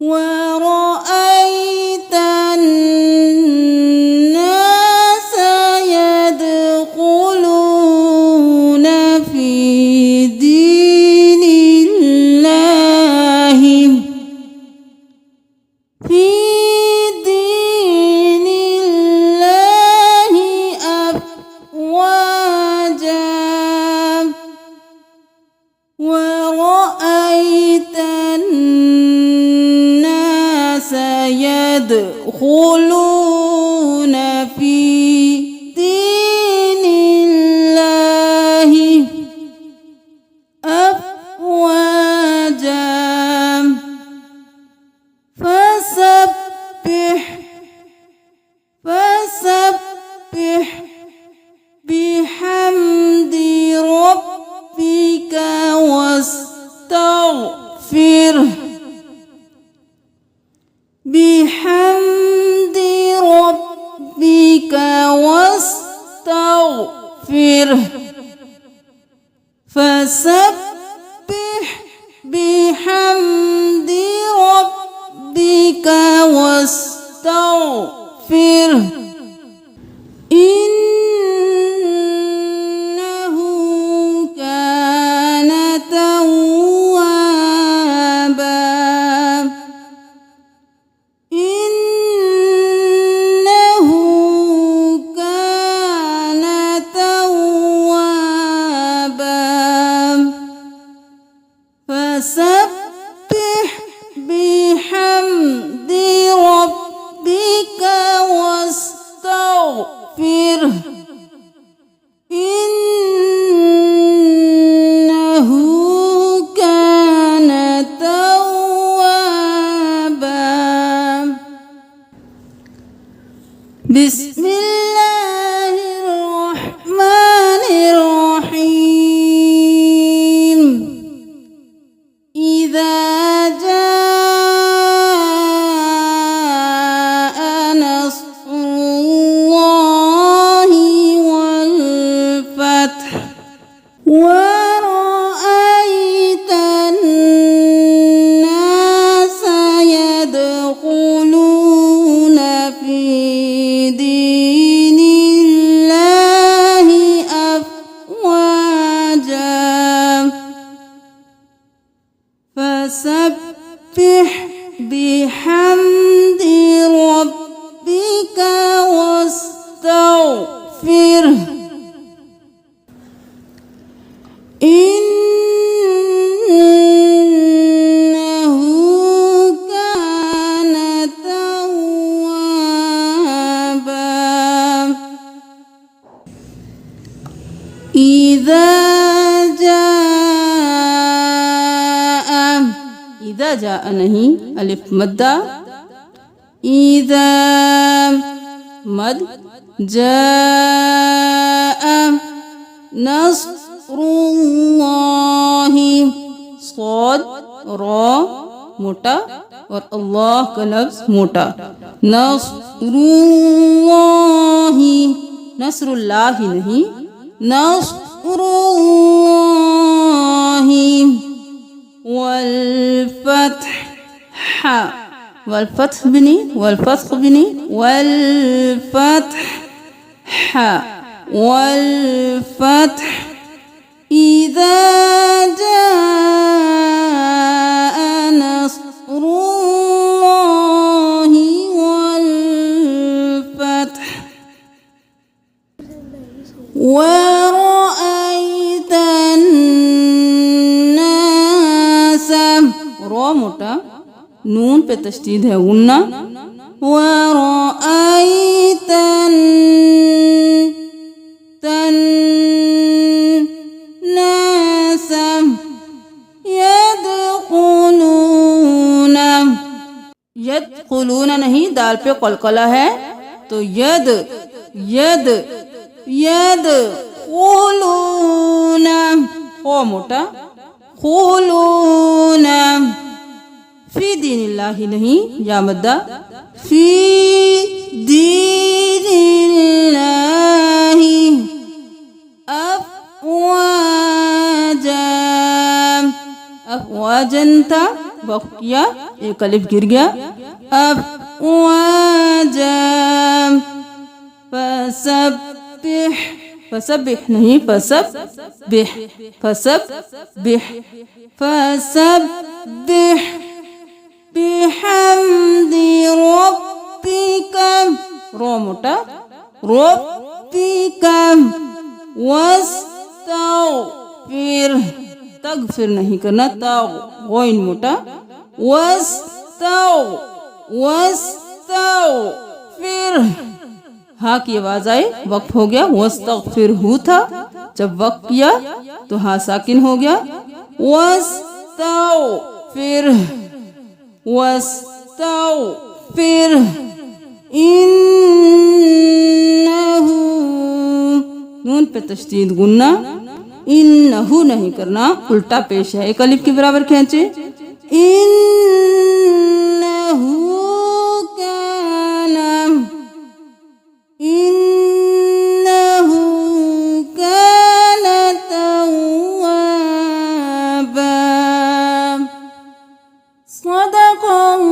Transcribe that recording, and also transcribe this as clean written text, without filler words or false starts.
ورأيت الناس يدخلون في دين الله أفواجا ورأيت الناس يدخلون في دين الله أفواجا فسبح بحمد ربك واستغفره بحمد ربك واستغفره فسبح بحمد ربك واستغفره إنه كان توابا إنه كان توابا فسبح بحمد ربك واستغفره إنه كان توابا بسم الله الرحمن الرحيم إذا جاء نصر الله والفتح ورأيت الناس يدخلون في دين الله أفواجا فسبح بحمد ربك واستغفره إنه كان توابا إذا جاء नहीं अलिफ मद्दा إذا मद جاء نصر الله صاد را मोटा और अल्लाह का लफ्ज मोटा नस्रुल्लाहि नस्रुल्लाहि नहीं नस्रुल्लाहि والفتح والفتح بني والفتح بني والفتح والفتح إذا جاء نصر الله والفتح ورأيت الناس را मोटा नून पे तशदीद है गुन्ना ورأيت الناس यदखुलून नहीं दाल पे कलकला है तो यद यद यदखुलून खो मोटा खुलून फी दीनिल्लाहि नहीं या मद्दा फी दीनिल्लाहि अफवाजा अफवाजन था वक्त किया, एक अलिफ गिर गया। अफ़वाजा, फसब्बिह, फसब्बिह नहीं फसब्बिह, फसब्बिह, फसब्बिह बिहम्दि रब्बिका, रो मोटा, रब्बिका, वस्तग़फिर, तगफिर नहीं करना, ताग गोइन मोटा, वस्तग़फिर, हा की आवाज आई, वक्फ हो गया। वस्तग़फिर हु था, जब वक्फ किया तो हा साकिन हो गया। वस्तग़फिर, वस्तग़फिर, इन्नहु, नून पे तशदीद गुन्ना, इन्नहु नहीं करना, उल्टा पेश है, एक अलिफ के बराबर खींचे। इन्नहु काना, इन्नहु काना तव्वाबा। सदक़ल्लाहु